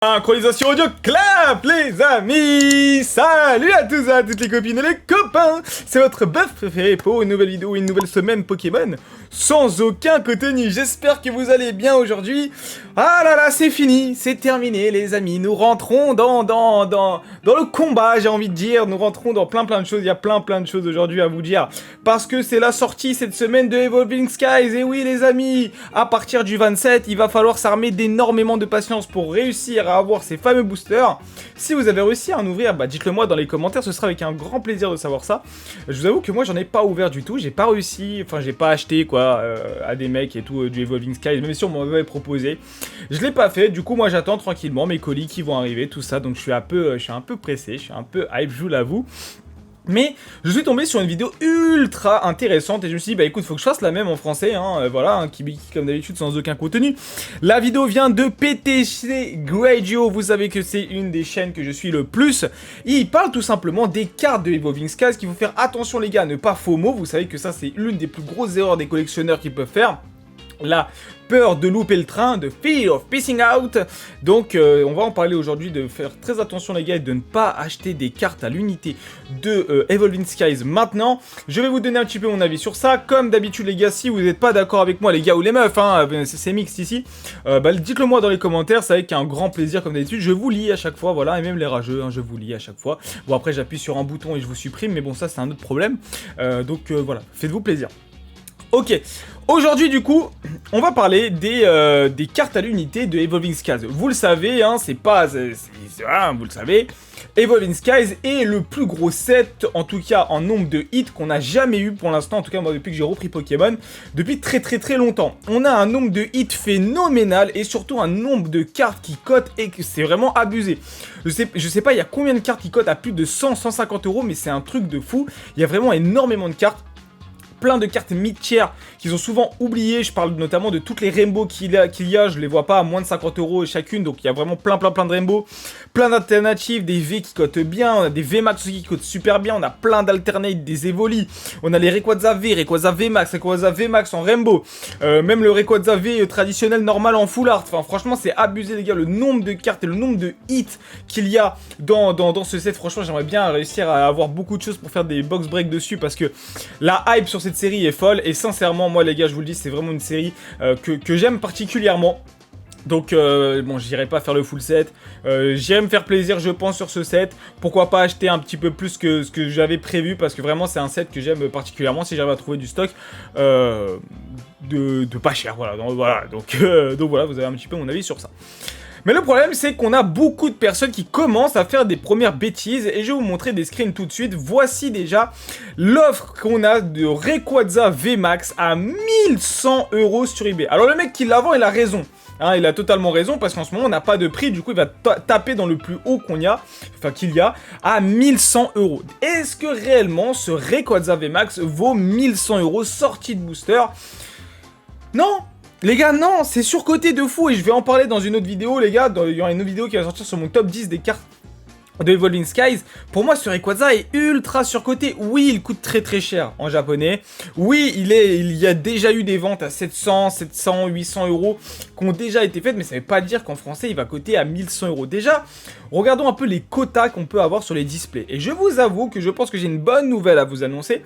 Synchronisation audio clap les amis. Salut à tous et à toutes les copines et les copains. C'est votre bœuf préféré pour une nouvelle vidéo, une nouvelle semaine Pokémon sans aucun contenu. J'espère que vous allez bien aujourd'hui. Ah là là, c'est fini, c'est terminé les amis. Nous rentrons dans le combat, j'ai envie de dire. Nous rentrons dans plein de choses. Il y a plein de choses aujourd'hui à vous dire. Parce que c'est la sortie cette semaine de Evolving Skies. Et oui les amis, à partir du 27, il va falloir s'armer d'énormément de patience pour réussir à avoir ces fameux boosters. Si vous avez réussi à en ouvrir, bah dites-le moi dans les commentaires, ce sera avec un grand plaisir de savoir ça. Je vous avoue que moi j'en ai pas ouvert du tout, j'ai pas réussi, enfin j'ai pas acheté quoi à des mecs et tout du Evolving Skies, même si on m'avait proposé. Je l'ai pas fait, du coup moi j'attends tranquillement mes colis qui vont arriver, tout ça, donc je suis un peu pressé, je suis un peu hype, je vous l'avoue. Mais je suis tombé sur une vidéo ultra intéressante et je me suis dit bah écoute faut que je fasse la même en français voilà qui comme d'habitude sans aucun contenu. La vidéo vient de PTC Gradio, vous savez que c'est une des chaînes que je suis le plus. Il parle tout simplement des cartes de Evolving Skies qu'il faut faire attention les gars, ne pas FOMO, vous savez que ça c'est l'une des plus grosses erreurs des collectionneurs qu'ils peuvent faire. La peur de louper le train, de fear of pissing out. Donc on va en parler aujourd'hui, de faire très attention les gars et de ne pas acheter des cartes à l'unité de Evolving Skies maintenant. Je vais vous donner un petit peu mon avis sur ça. Comme d'habitude les gars, si vous n'êtes pas d'accord avec moi les gars ou les meufs, c'est mixte ici, bah, dites-le moi dans les commentaires, c'est avec un grand plaisir comme d'habitude. Je vous lis à chaque fois, voilà, et même les rageux, je vous lis à chaque fois. Bon après j'appuie sur un bouton et je vous supprime, mais bon ça c'est un autre problème. Donc voilà, faites-vous plaisir. Ok, aujourd'hui du coup, on va parler des cartes à l'unité de Evolving Skies. Vous le savez, c'est pas... vous le savez, Evolving Skies est le plus gros set, en tout cas en nombre de hits qu'on n'a jamais eu pour l'instant, en tout cas moi depuis que j'ai repris Pokémon, depuis très longtemps. On a un nombre de hits phénoménal et surtout un nombre de cartes qui cotent et que c'est vraiment abusé. Je sais pas, il y a combien de cartes qui cotent à plus de 100-150 €, mais c'est un truc de fou. Il y a vraiment énormément de cartes. Plein de cartes mid-tier qu'ils ont souvent oubliées. Je parle notamment de toutes les rainbows qu'il y a. Je les vois pas à moins de 50 € chacune. Donc il y a vraiment plein de rainbows. Plein d'alternatives, des V qui cotent bien. On a des VMAX aussi qui cotent super bien. On a plein d'alternates, des Evoli. On a les Rayquaza V, Rayquaza VMAX, Rayquaza VMAX en rainbow. Même le Rayquaza V traditionnel normal en full art. Enfin franchement c'est abusé les gars. Le nombre de cartes et le nombre de hits qu'il y a dans ce set. Franchement j'aimerais bien réussir à avoir beaucoup de choses pour faire des box break dessus. Parce que la hype sur cette série est folle et sincèrement moi les gars je vous le dis c'est vraiment une série que j'aime particulièrement. Donc bon j'irai pas faire le full set, j'irai me faire plaisir je pense sur ce set. Pourquoi pas acheter un petit peu plus que ce que j'avais prévu parce que vraiment c'est un set que j'aime particulièrement si j'arrive à trouver du stock de pas cher, voilà. Donc voilà vous avez un petit peu mon avis sur ça. Mais le problème c'est qu'on a beaucoup de personnes qui commencent à faire des premières bêtises et je vais vous montrer des screens tout de suite. Voici déjà l'offre qu'on a de Rayquaza VMAX à 1100 € sur eBay. Alors le mec qui la vend il a raison. Il a totalement raison parce qu'en ce moment on n'a pas de prix, du coup il va taper dans le plus haut qu'il y a à 1100 €. Est-ce que réellement ce Rayquaza VMAX vaut 1100 € sorti de booster? Non! Les gars, non, c'est surcoté de fou et je vais en parler dans une autre vidéo, les gars. Il y aura une autre vidéo qui va sortir sur mon top 10 des cartes de Evolving Skies. Pour moi, ce Rayquaza est ultra surcoté. Oui, il coûte très cher en japonais. Oui, il y a déjà eu des ventes à 700, 700, 800 € qui ont déjà été faites, mais ça ne veut pas dire qu'en français, il va coter à 1100 €. Déjà, regardons un peu les quotas qu'on peut avoir sur les displays. Et je vous avoue que je pense que j'ai une bonne nouvelle à vous annoncer.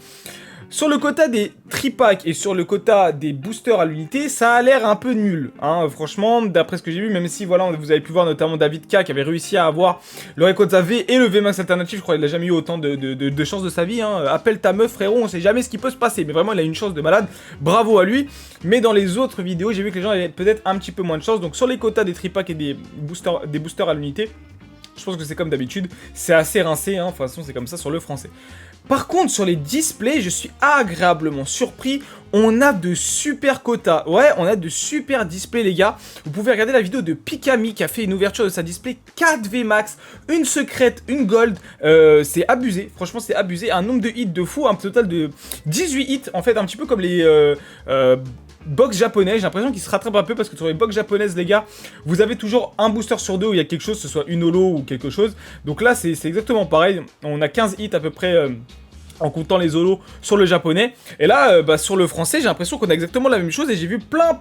Sur le quota des tripacks et sur le quota des boosters à l'unité, ça a l'air un peu nul. Franchement, d'après ce que j'ai vu, même si voilà, vous avez pu voir notamment David K qui avait réussi à avoir le Rayquaza V et le VMAX alternatif, je crois qu'il n'a jamais eu autant de chance de sa vie. Appelle ta meuf frérot, on sait jamais ce qui peut se passer, mais vraiment il a une chance de malade, bravo à lui. Mais dans les autres vidéos, j'ai vu que les gens avaient peut-être un petit peu moins de chance. Donc sur les quotas des tripacks et des boosters à l'unité, je pense que c'est comme d'habitude, c'est assez rincé, de toute façon c'est comme ça sur le français. Par contre, sur les displays, je suis agréablement surpris. On a de super quotas. Ouais, on a de super displays, les gars. Vous pouvez regarder la vidéo de Pikami qui a fait une ouverture de sa display 4 VMAX, une secrète, une gold. C'est abusé. Franchement, c'est abusé. Un nombre de hits de fou. Un total de 18 hits. En fait, un petit peu comme les... box japonais, j'ai l'impression qu'il se rattrape un peu parce que sur les box japonaises les gars, vous avez toujours un booster sur deux où il y a quelque chose, que ce soit une holo ou quelque chose. Donc là c'est exactement pareil, on a 15 hits à peu près en comptant les holos sur le japonais. Et là, sur le français, j'ai l'impression qu'on a exactement la même chose. Et j'ai vu plein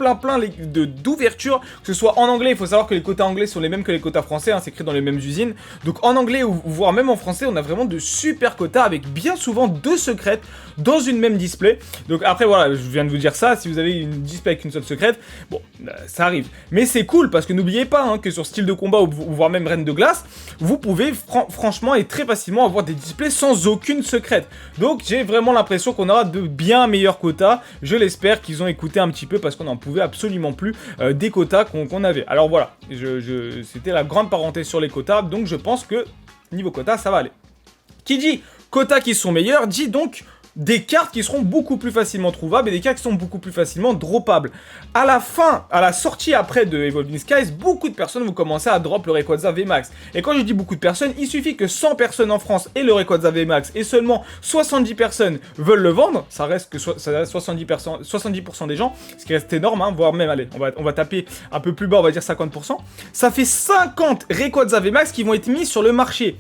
d'ouvertures, que ce soit en anglais. Il faut savoir que les quotas anglais sont les mêmes que les quotas français, hein, c'est écrit dans les mêmes usines. Donc en anglais, ou voire même en français, on a vraiment de super quotas avec bien souvent 2 secrètes dans une même display. Donc après, voilà, je viens de vous dire ça. Si vous avez une display avec une seule secrète, bon, ça arrive. Mais c'est cool parce que n'oubliez pas hein, que sur style de combat ou voire même reine de glace, vous pouvez franchement et très facilement avoir des displays sans aucune secrète. Donc j'ai vraiment l'impression qu'on aura de bien meilleurs quotas. Je l'espère qu'ils ont écouté un petit peu parce qu'on n'en pouvait absolument plus des quotas qu'on avait. Alors voilà, c'était la grande parenthèse sur les quotas. Donc je pense que niveau quotas, ça va aller. Qui dit quotas qui sont meilleurs, dit donc des cartes qui seront beaucoup plus facilement trouvables et des cartes qui sont beaucoup plus facilement droppables. À la fin, à la sortie après de Evolving Skies, beaucoup de personnes vont commencer à drop le Rayquaza VMAX. Et quand je dis beaucoup de personnes, il suffit que 100 personnes en France aient le Rayquaza VMAX et seulement 70 personnes veulent le vendre, ça reste que 70% des gens, ce qui reste énorme, hein, voire même, allez, on va taper un peu plus bas, on va dire 50%. Ça fait 50 Rayquaza VMAX qui vont être mis sur le marché.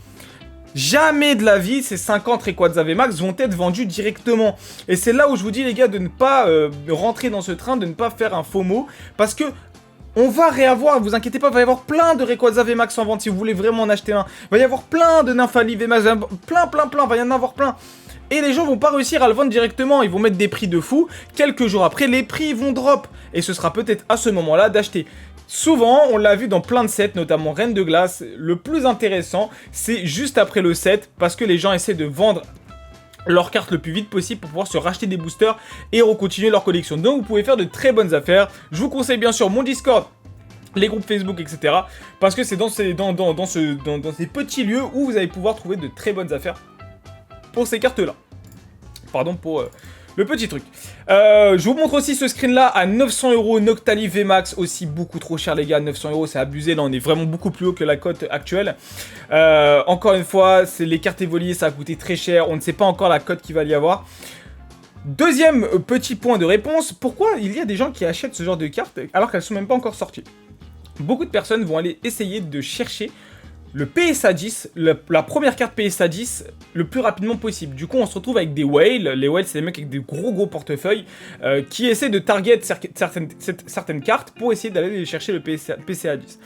Jamais de la vie, ces 50 Rayquaza VMAX vont être vendus directement. Et c'est là où je vous dis les gars de ne pas rentrer dans ce train, de ne pas faire un FOMO. Parce que on va réavoir, vous inquiétez pas, il va y avoir plein de Rayquaza VMAX en vente si vous voulez vraiment en acheter un. Il va y avoir plein de Nymphali VMAX, plein, il va y en avoir plein. Et les gens vont pas réussir à le vendre directement, ils vont mettre des prix de fou. Quelques jours après, les prix vont drop. Et ce sera peut-être à ce moment-là d'acheter. Souvent, on l'a vu dans plein de sets, notamment Reine de Glace, le plus intéressant, c'est juste après le set, parce que les gens essaient de vendre leurs cartes le plus vite possible pour pouvoir se racheter des boosters et recontinuer leur collection. Donc vous pouvez faire de très bonnes affaires. Je vous conseille bien sûr mon Discord, les groupes Facebook, etc. Parce que c'est dans ces petits lieux où vous allez pouvoir trouver de très bonnes affaires pour ces cartes-là. Pardon pour... le petit truc. Je vous montre aussi ce screen là à 900 €. Noctali VMAX aussi beaucoup trop cher les gars. 900 € c'est abusé. Là on est vraiment beaucoup plus haut que la cote actuelle. Encore une fois, c'est les cartes évoluées, ça a coûté très cher. On ne sait pas encore la cote qu'il va y avoir. Deuxième petit point de réponse. Pourquoi il y a des gens qui achètent ce genre de cartes alors qu'elles sont même pas encore sorties? Beaucoup de personnes vont aller essayer de chercher le PSA 10, la première carte PSA 10, le plus rapidement possible. Du coup, on se retrouve avec des whales. Les whales, c'est des mecs avec des gros portefeuilles qui essaient de target certaines cartes pour essayer d'aller chercher le PSA 10.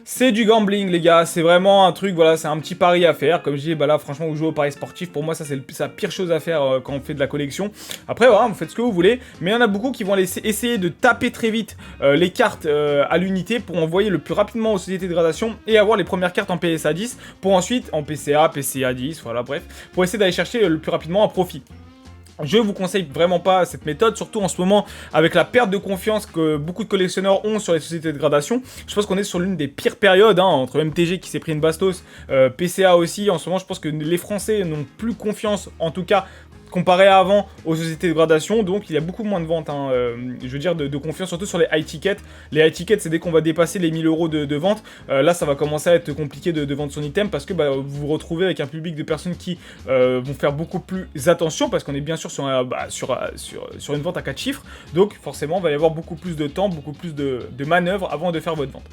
C'est du gambling les gars, c'est vraiment un truc, voilà, c'est un petit pari à faire. Comme je dis, bah là franchement vous jouez au pari sportif, pour moi ça c'est la pire chose à faire quand on fait de la collection. Après voilà, vous faites ce que vous voulez, mais il y en a beaucoup qui vont essayer de taper très vite les cartes à l'unité pour envoyer le plus rapidement aux sociétés de gradation et avoir les premières cartes en PSA 10 pour ensuite en PCA 10, voilà bref, pour essayer d'aller chercher le plus rapidement un profit. Je vous conseille vraiment pas cette méthode, surtout en ce moment avec la perte de confiance que beaucoup de collectionneurs ont sur les sociétés de gradation. Je pense qu'on est sur l'une des pires périodes, hein, entre MTG qui s'est pris une bastos, PCA aussi. En ce moment, je pense que les Français n'ont plus confiance, en tout cas comparé à avant, aux sociétés de gradation, donc il y a beaucoup moins de ventes, hein, je veux dire de confiance, surtout sur les high tickets. Les high tickets, c'est dès qu'on va dépasser les 1000 € de vente, là ça va commencer à être compliqué de vendre son item, parce que vous vous retrouvez avec un public de personnes qui vont faire beaucoup plus attention, parce qu'on est bien sûr sur une vente à 4 chiffres, donc forcément il va y avoir beaucoup plus de temps, beaucoup plus de manœuvres avant de faire votre vente.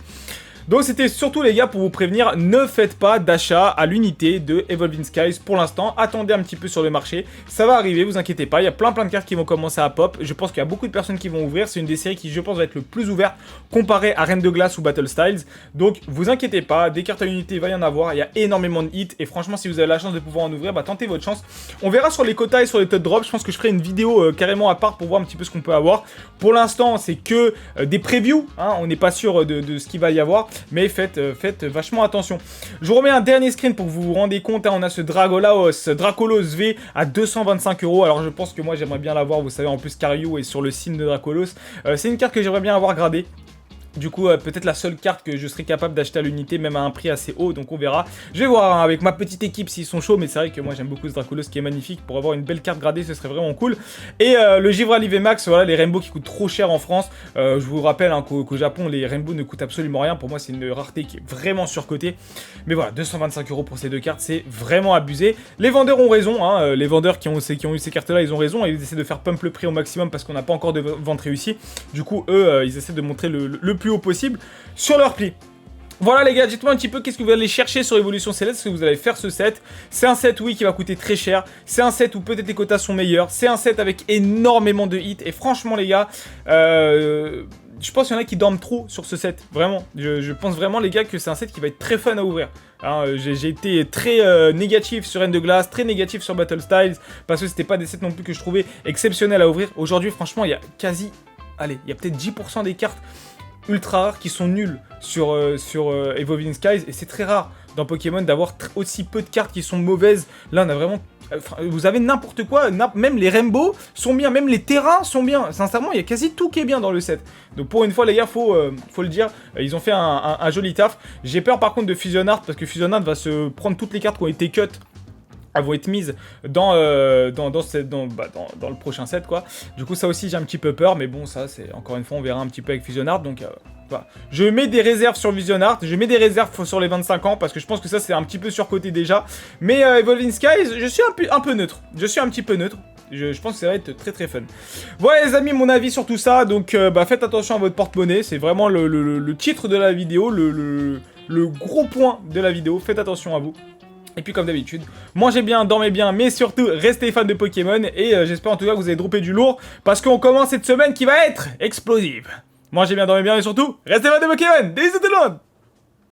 Donc c'était surtout les gars pour vous prévenir, ne faites pas d'achat à l'unité de Evolving Skies pour l'instant, attendez un petit peu sur le marché, ça va arriver, vous inquiétez pas, il y a plein de cartes qui vont commencer à pop, je pense qu'il y a beaucoup de personnes qui vont ouvrir, c'est une des séries qui je pense va être le plus ouverte comparé à Reine de Glace ou Battle Styles, donc vous inquiétez pas, des cartes à l'unité il va y en avoir, il y a énormément de hits et franchement si vous avez la chance de pouvoir en ouvrir, tentez votre chance, on verra sur les quotas et sur les top drops, je pense que je ferai une vidéo carrément à part pour voir un petit peu ce qu'on peut avoir, pour l'instant c'est que des previews, hein, on n'est pas sûr de ce qu'il va y avoir, mais faites vachement attention. Je vous remets un dernier screen pour que vous vous rendez compte, hein, on a ce Dracolos V à 225 €, alors je pense que moi j'aimerais bien l'avoir, vous savez en plus Cario est sur le signe de Dracolos, c'est une carte que j'aimerais bien avoir gradée. Du coup, peut-être la seule carte que je serais capable d'acheter à l'unité, même à un prix assez haut, donc on verra. Je vais voir hein, avec ma petite équipe s'ils sont chauds, mais c'est vrai que moi j'aime beaucoup ce Dracolos qui est magnifique. Pour avoir une belle carte gradée, ce serait vraiment cool. Et le Givrali VMAX, voilà, les Rainbow qui coûtent trop cher en France. Je vous rappelle hein, qu'au Japon, les Rainbow ne coûtent absolument rien. Pour moi, c'est une rareté qui est vraiment surcotée. Mais voilà, 225 € pour ces deux cartes, c'est vraiment abusé. Les vendeurs ont raison, hein, les vendeurs qui ont eu ces cartes-là, ils ont raison. Et ils essaient de faire pump le prix au maximum parce qu'on n'a pas encore de vente réussie. Du coup, eux, ils essaient de montrer le plus haut possible sur leur prix. Voilà les gars, dites-moi un petit peu qu'est-ce que vous allez chercher sur Évolution Céleste, est-ce que vous allez faire ce set. C'est un set, oui, qui va coûter très cher. C'est un set où peut-être les quotas sont meilleurs. C'est un set avec énormément de hits. Et franchement les gars, je pense qu'il y en a qui dorment trop sur ce set. Vraiment, je pense vraiment les gars que c'est un set qui va être très fun à ouvrir. Hein, j'ai été très négatif sur End de Glace, très négatif sur Battle Styles, parce que c'était pas des sets non plus que je trouvais exceptionnels à ouvrir. Aujourd'hui franchement il y a quasi, allez, il y a peut-être 10% des cartes ultra rares qui sont nuls sur Evolving Skies, et c'est très rare dans Pokémon d'avoir aussi peu de cartes qui sont mauvaises. Là on a vraiment, vous avez n'importe quoi, même les Rainbow sont bien, même les terrains sont bien. Sincèrement il y a quasi tout qui est bien dans le set. Donc pour une fois les gars, faut le dire, ils ont fait un joli taf. J'ai peur par contre de Fusion Art, parce que Fusion Art va se prendre toutes les cartes qui ont été cut, elles vont être mises dans le prochain set quoi. Du coup ça aussi j'ai un petit peu peur, mais bon ça c'est encore une fois on verra un petit peu avec Fusion Art. Donc voilà. Je mets des réserves sur Fusion Art, je mets des réserves sur les 25 ans parce que je pense que ça c'est un petit peu surcoté déjà. Mais Evolving Skies, je suis un peu neutre, je suis un petit peu neutre. Je pense que ça va être très très fun. Voilà les amis, mon avis sur tout ça. Donc faites attention à votre porte-monnaie, c'est vraiment le titre de la vidéo, le gros point de la vidéo. Faites attention à vous. Et puis comme d'habitude, mangez bien, dormez bien, mais surtout restez fans de Pokémon. Et j'espère en tout cas que vous avez droppé du lourd, parce qu'on commence cette semaine qui va être explosive. Mangez bien, dormez bien, et surtout, restez fans de Pokémon. Bisous tout le monde.